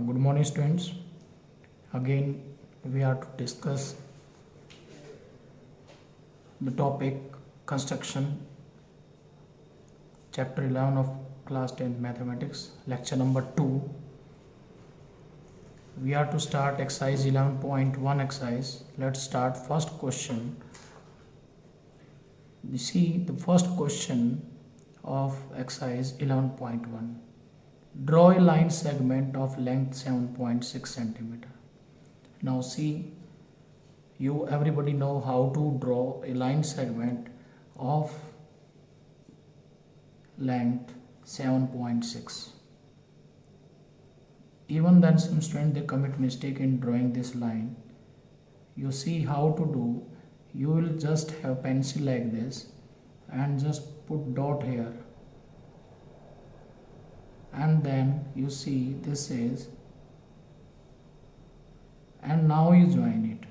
Good morning, students. Again, we are to discuss the topic construction, chapter 11 of class 10th mathematics, lecture number 2. We are to start exercise 11.1 exercise. Let's start first question. You see the first question of exercise 11.1. Draw a line segment of length 7.6 centimeter. Now see, you everybody know how to draw a line segment of length 7.6. Even then some students they commit mistake in drawing this line. You see how to do. You will just have pencil like this and just put dot here, and then you see this is, and now you join it.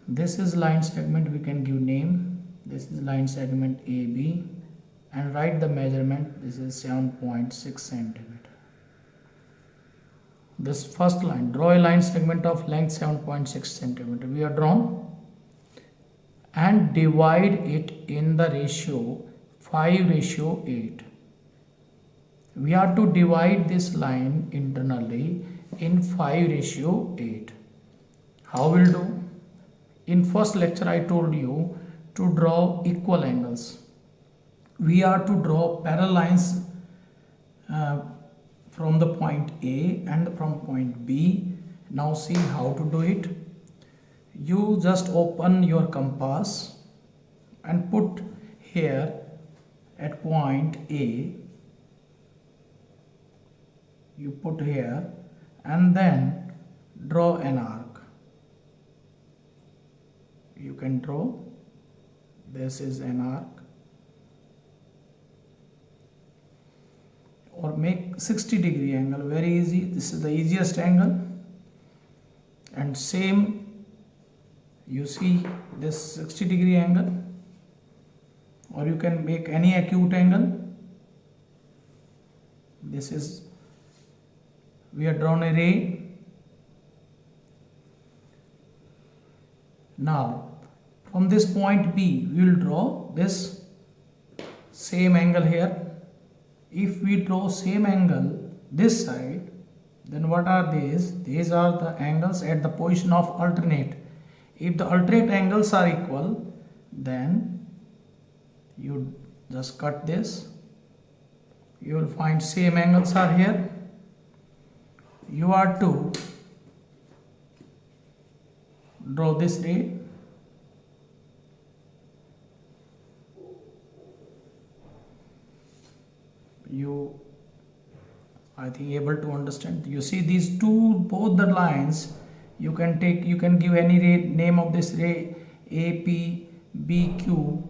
This is line segment, we can give name. This is line segment AB and write the measurement. This is 7.6 centimeter. This first line, draw a line segment of length 7.6 centimeter. We are drawn and divide it in the ratio 5:8. We are to divide this line internally in 5:8. How will do? In first lecture I told you to draw equal angles. We are to draw parallel lines from the point A and from point B. Now see how to do it. You just open your compass and put here at point A. You put here and then draw an arc. You can draw. This is an arc. Or make 60-degree angle, very easy. This is the easiest angle. And same, you see this 60-degree angle, or you can make any acute angle. This is, we have drawn a ray. Now from this point B we will draw this same angle here. If we draw same angle this side, then what are these? These are the angles at the position of alternate. If the alternate angles are equal, then you just cut this. You will find same angles are here. You are to draw this ray. You, I think, able to understand. You see these two, both the lines, you can take, you can give any ray, name of this ray AP, BQ.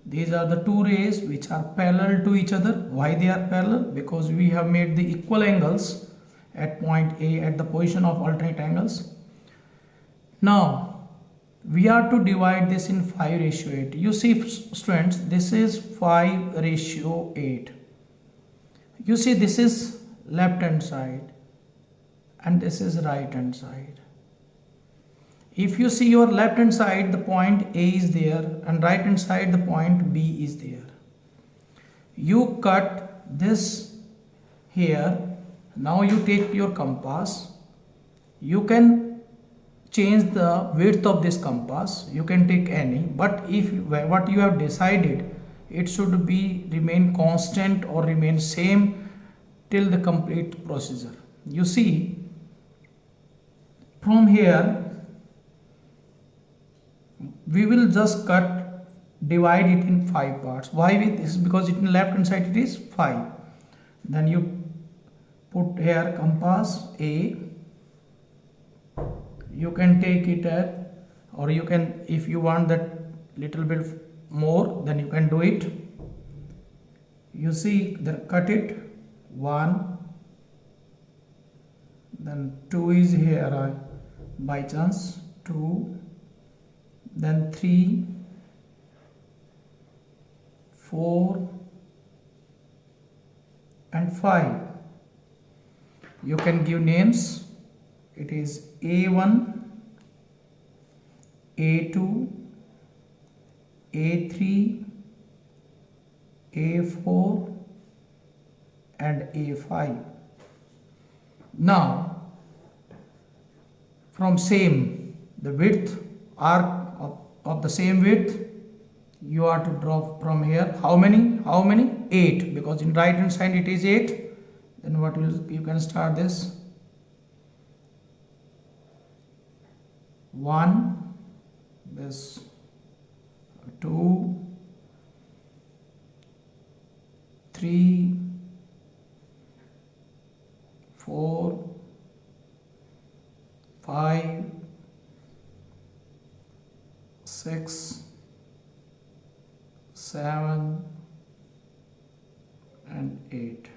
These are the two rays which are parallel to each other. Why they are parallel? Because we have made the equal angles at point A at the position of alternate angles. Now we are to divide this in 5:8. You see students, this is 5:8. You see this is left hand side and this is right hand side. If you see your left hand side, the point A is there, and right hand side the point B is there. You cut this here. Now you take your compass. You can change the width of this compass. You can take any, but if what you have decided, it should be remain constant or remain same till the complete procedure. You see from here we will just cut, divide it in 5 parts. Why with this? Because it in left hand side it is 5. Then you put here compass A. You can take it at, or you can, if you want that little bit more, then you can do it. You see, then cut it 1, then 2 is here by chance 2, then 3, 4, and 5. You can give names. It is A1, A2, A3, A4 and A5. Now from same the width arc of the same width you are to draw from here. How many 8, because in right hand side it is 8. Then what you can start this 1, this 2, 3, 4, 5, 6, 7 and 8.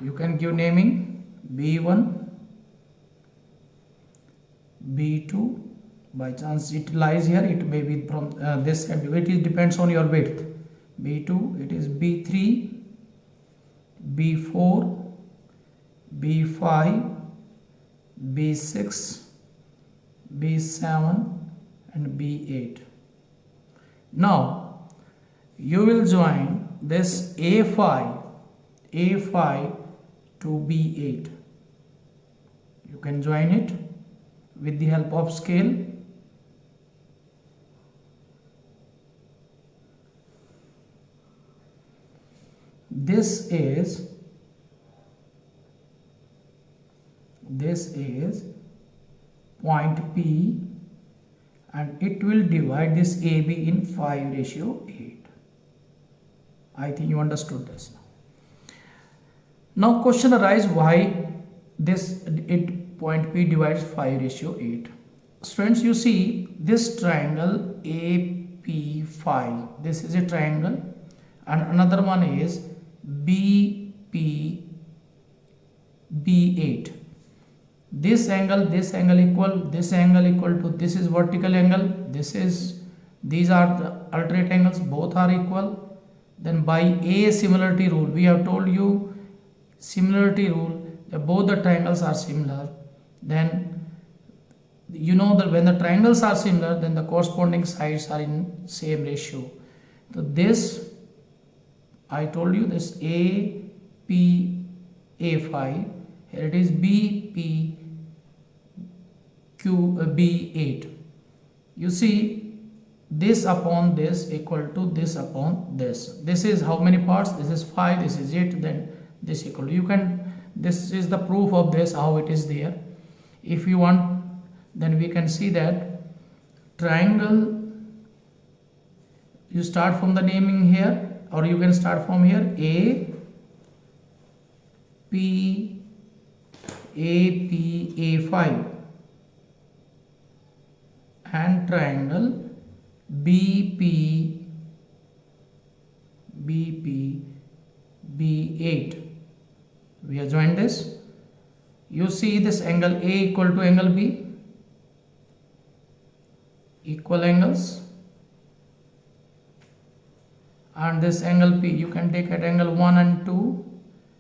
You can give naming B1, B2. By chance it lies here, it may be from this side. It depends on your width. B2, it is B3, B4, B5, B6, B7 and B8. Now you will join this A5 to B8. You can join it with the help of scale. This is point P and it will divide this AB in 5:8. I think you understood this now. Now question arises, why this point P divides 5:8. Students, you see this triangle AP5, this is a triangle, and another one is BPB8. This angle equal, this angle equal to, this is vertical angle, these are the alternate angles, both are equal. Then by a similarity rule, we have told you similarity rule, that both the triangles are similar. Then you know that when the triangles are similar, then the corresponding sides are in same ratio. So this, I told you, this AP5, here it is BPB8. You see, this upon this equal to this upon this. This is how many parts? This is 5, this is 8, then this equal to, you can, this is the proof of this, how it is there. If you want, then we can see that triangle, you start from the naming here, or you can start from here, AP5 and triangle BPB8. We have joined this. You see this angle A equal to angle B, equal angles, and this angle P you can take at angle 1 and 2.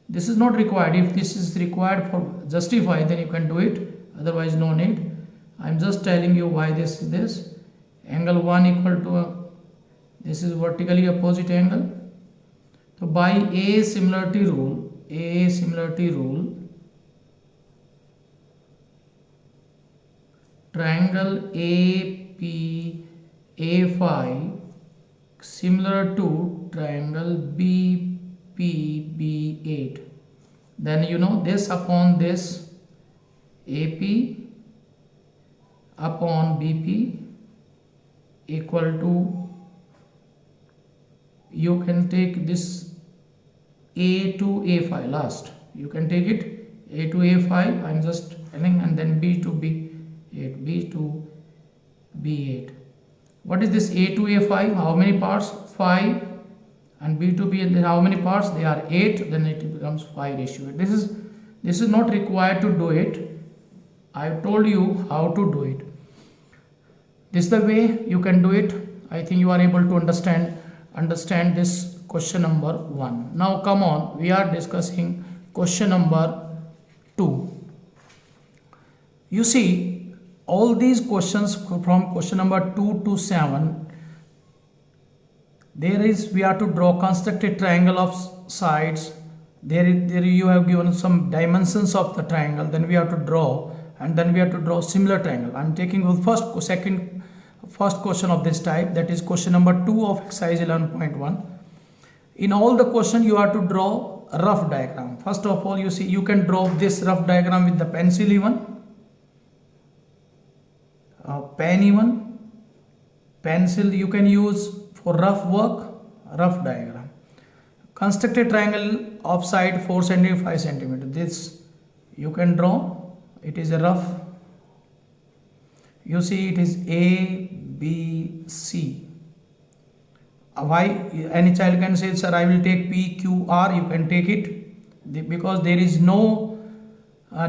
This is not required. If this is required for justify, then you can do it, otherwise no need. I am just telling you why this is this. Angle 1 equal to this is vertically opposite angle. So by a similarity rule, triangle APA5 similar to triangle BPB8. Then you know this upon this, AP upon BP equal to, you can take this A to A5 last, you can take it A to A5, I'm just telling, and then B to B8, B to B8. What is this A to A5? How many parts? 5. And B to B, and then how many parts? They are 8. Then it becomes 5:8. This is not required to do it. I have told you how to do it. This is the way you can do it. I think you are able to understand this question number 1. Now come on, we are discussing question number 2. You see, all these questions from question number 2 to 7, we have to draw construct a triangle of sides. There you have given some dimensions of the triangle, then we have to draw, and then we have to draw similar triangle. I'm taking the first question of this type, that is question number 2 of exercise 11.1. In all the question you have to draw a rough diagram. First of all, you see, you can draw this rough diagram with the pencil even, pen even. Pencil you can use for rough work, rough diagram. Construct a triangle of side 4 cm 5 cm. This you can draw. It is a rough. You see, it is A, B, C. Why any child can say, sir, I will take P, Q, R. You can take it because there is no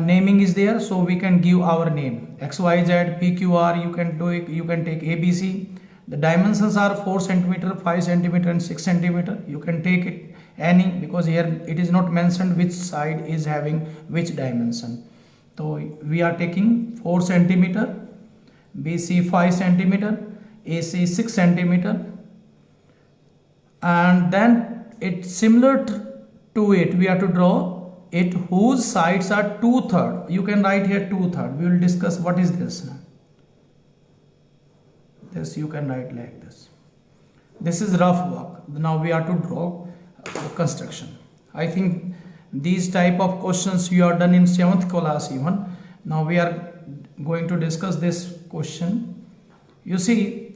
naming is there, so we can give our name X, Y, Z, P, Q, R. You can do it. You can take A, B, C. The dimensions are 4 cm, 5 cm, and 6 cm. You can take it any, because here it is not mentioned which side is having which dimension. So we are taking 4 cm, BC 5 cm, AC 6 cm, and then it's similar to it. We have to draw it whose sides are 2/3. You can write here 2/3. We will discuss what is this. This you can write like this. This is rough work. Now we are to draw construction. I think these type of questions you are done in 7th class even. Now we are going to discuss this question. You see,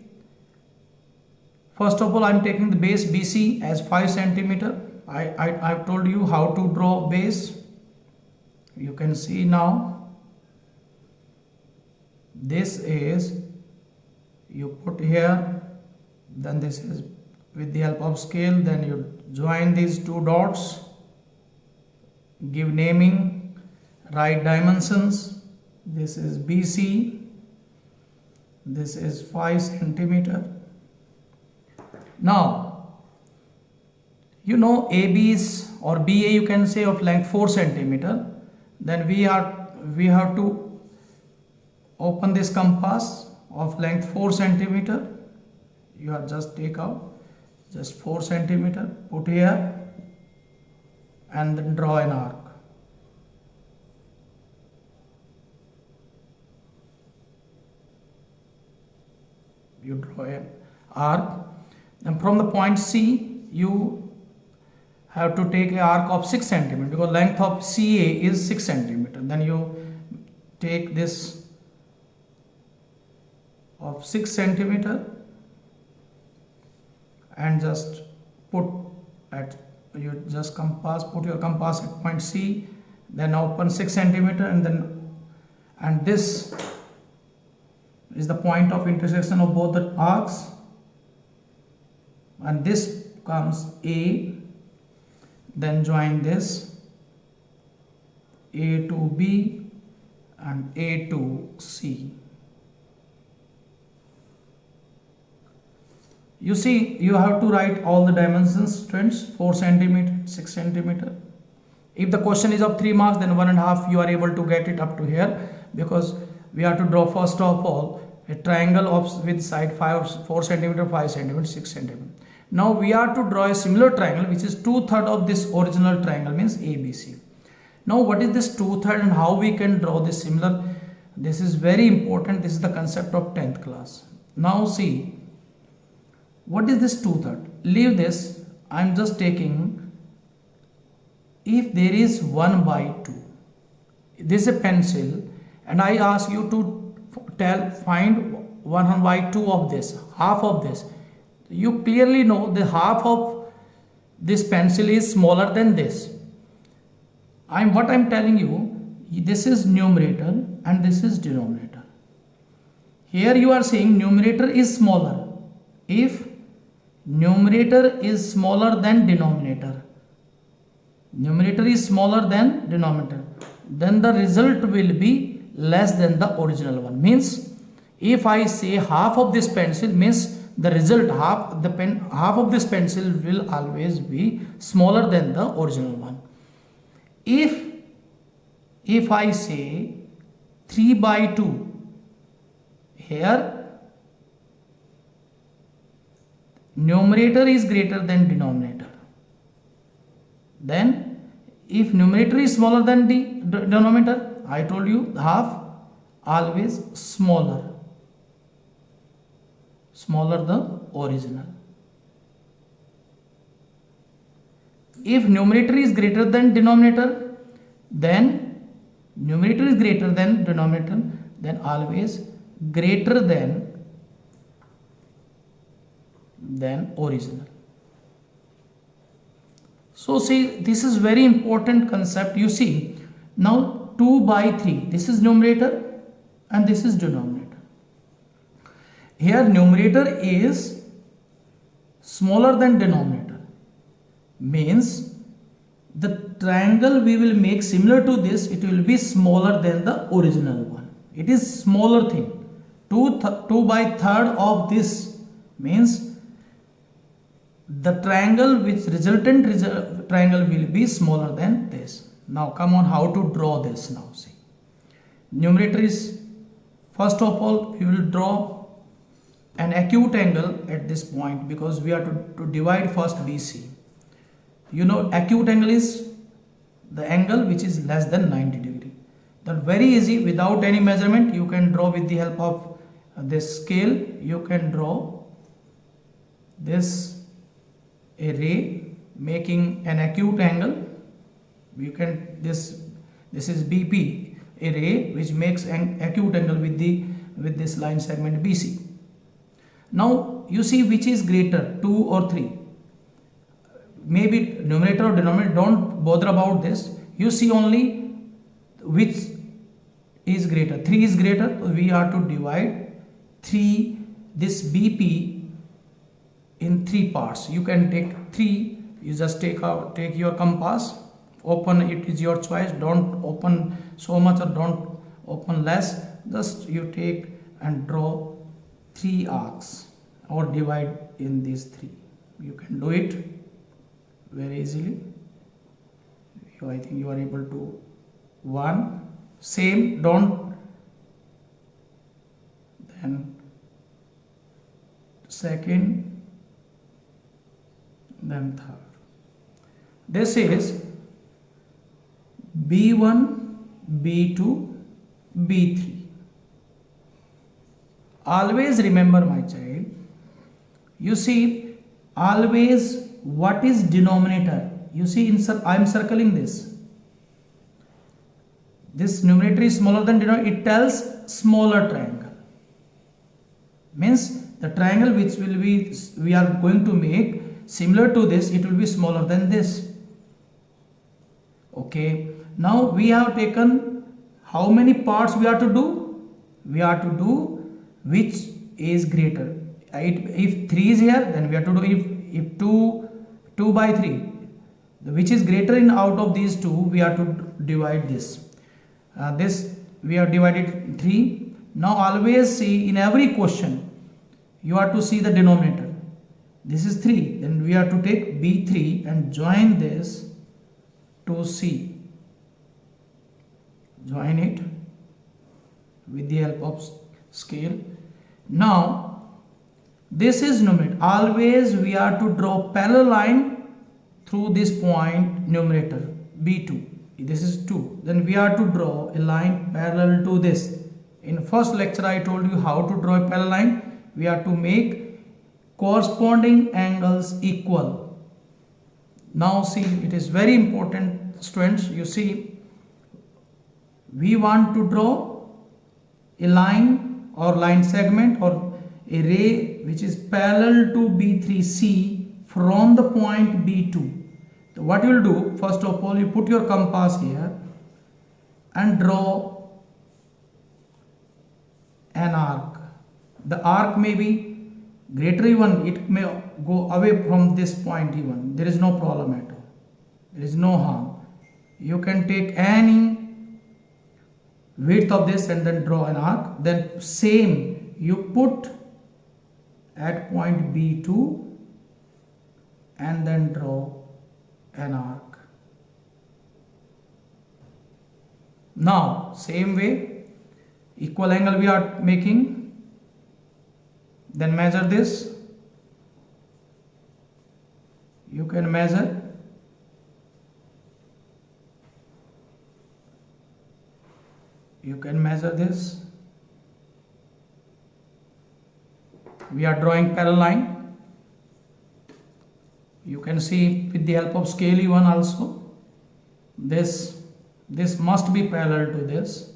first of all, I am taking the base BC as 5 cm. I have told you how to draw base. You can see now. This is, you put here, then this is with the help of scale, then you join these two dots, give naming, write dimensions. This is BC, this is 5 cm. Now you know AB's or BA you can say of length 4 cm. Then we have to open this compass of length 4 cm. You have just take out just 4 cm, put here, and then draw an arc. You draw an arc, and from the point C you have to take an arc of 6 cm, because length of CA is 6 cm. Then you take this of 6 cm and just put at, you just put your compass at point C, then open 6 cm, and this is the point of intersection of both the arcs, and this comes A. Then join this A to B and A to C. You see, you have to write all the dimensions, friends. 4 cm, 6 cm. If the question is of 3 marks, then 1.5 you are able to get it up to here, because we have to draw first of all a triangle with side 4 cm, 5 cm, 6 cm. Now we are to draw a similar triangle which is 2/3 of this original triangle, means ABC. Now what is this 2/3 and how we can draw this similar? This is very important. This is the concept of 10th class. Now see, what is this 2/3? Leave this. I am just taking, if there is 1/2, this is a pencil, and I ask you to find 1/2 of this, half of this. You clearly know the half of this pencil is smaller than this. What I'm telling you, this is numerator and this is denominator. Here you are saying numerator is smaller. If numerator is smaller than denominator, numerator is smaller than denominator, then the result will be less than the original one. Means if I say half of this pencil, means the result half of this pencil will always be smaller than the original one. If I say 3 by 2, here numerator is greater than denominator, then if numerator is smaller than the denominator, I told you half always smaller the original. If numerator is greater than denominator, then numerator is greater than denominator, then always greater than original. So see, this is very important concept. You see, now 2 by 3, this is numerator and this is denominator. Here numerator is smaller than denominator, means the triangle we will make similar to this, it will be smaller than the original one. It is smaller thing. 2 by 3rd of this means the triangle which resultant triangle will be smaller than this. Now come on, how to draw this now. See, numerator is, first of all we will draw an acute angle at this point, because we are to divide first BC. You know, acute angle is the angle which is less than 90 degree. That very easy, without any measurement you can draw with the help of this scale. You can draw this a ray making an acute angle. You can this is BP, a ray which makes an acute angle with this line segment BC. Now you see which is greater, 2 or 3. Maybe numerator or denominator, don't bother about this. You see only which is greater. 3 is greater, we are to divide this BP in 3 parts. You can take 3, you just take your compass, open, it is your choice. Don't open so much or don't open less, just you take and draw 3 arcs or divide in these 3. You can do it very easily. I think you are able to. 1, same, don't, then 2nd, then 3rd. This is B1, B2, B3. Always remember, my child, you see, always what is denominator? You see, I am circling this. This numerator is smaller than denominator. It tells smaller triangle. Means the triangle which we are going to make similar to this, it will be smaller than this. Okay. Now we have taken how many parts we are to do? We are to do which is greater. If 3 is here, then we have to do if 2 by 3, which is greater in out of these 2, we are to divide this. This we have divided 3. Now always see, in every question you are to see the denominator. This is 3, then we are to take B3 and join this to C. Join it with the help of scale. Now this is numerator. Always we are to draw parallel line through this point numerator B2. This is 2. Then we are to draw a line parallel to this. In first lecture I told you how to draw a parallel line. We are to make corresponding angles equal. Now see, it is very important, students. You see, we want to draw a line or line segment or a ray which is parallel to B3C from the point B2. So what you will do, first of all, you put your compass here and draw an arc. The arc may be greater even, it may go away from this point even. There is no problem at all. There is no harm. You can take any width of this and then draw an arc. Then same, you put at point B2 and then draw an arc. Now same way, equal angle we are making, then measure this. You can measure this. We are drawing parallel line. You can see with the help of scale E1 also, this must be parallel to this.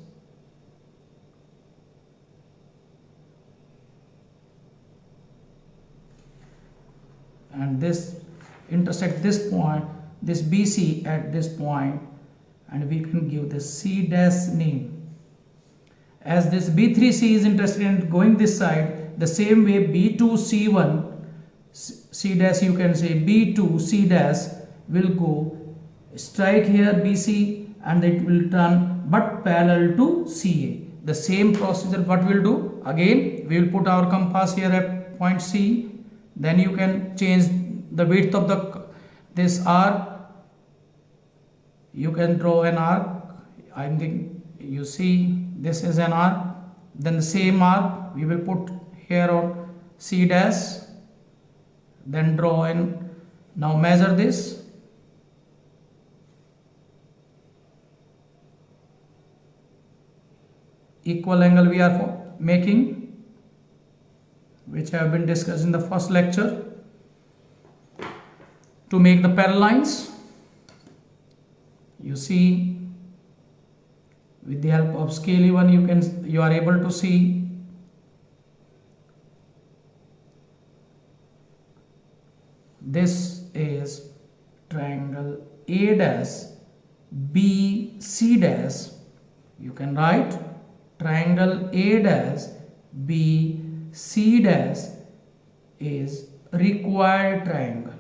And this intersect this point, this BC at this point, and we can give this C dash name. As this B3C is interested in going this side, the same way B2C1 C dash, you can say B2C dash will go strike here BC and it will turn but parallel to CA. The same procedure what we'll do, again we will put our compass here at point C, then you can change the width of this arc. You can draw an arc. I think you see this is an arc, then the same arc we will put here on C dash, then draw and now measure this. Equal angle we are making, which have been discussed in the first lecture. To make the parallel lines, you see with the help of scale E1 you are able to see this is triangle A dash B C dash. You can write triangle A dash B C dash is required triangle,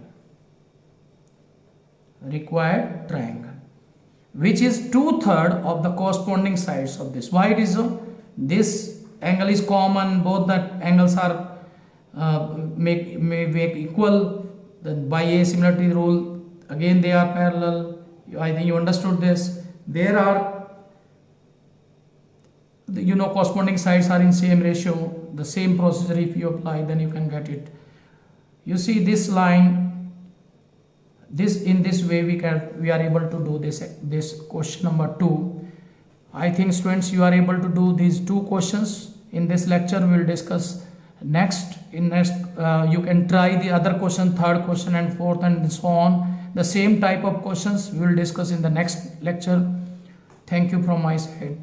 which is 2/3 of the corresponding sides of this. Why it is so? This angle is common, both the angles are may make equal. Then by asymmetry rule, again they are parallel. I think you understood this. There are, corresponding sides are in same ratio. The same procedure if you apply, then you can get it. You see this line. In this way we are able to do this question number 2. I think students you are able to do these 2 questions. In this lecture we will discuss next. You can try the other question, 3rd question and 4th and so on. The same type of questions we will discuss in the next lecture. Thank you from my side.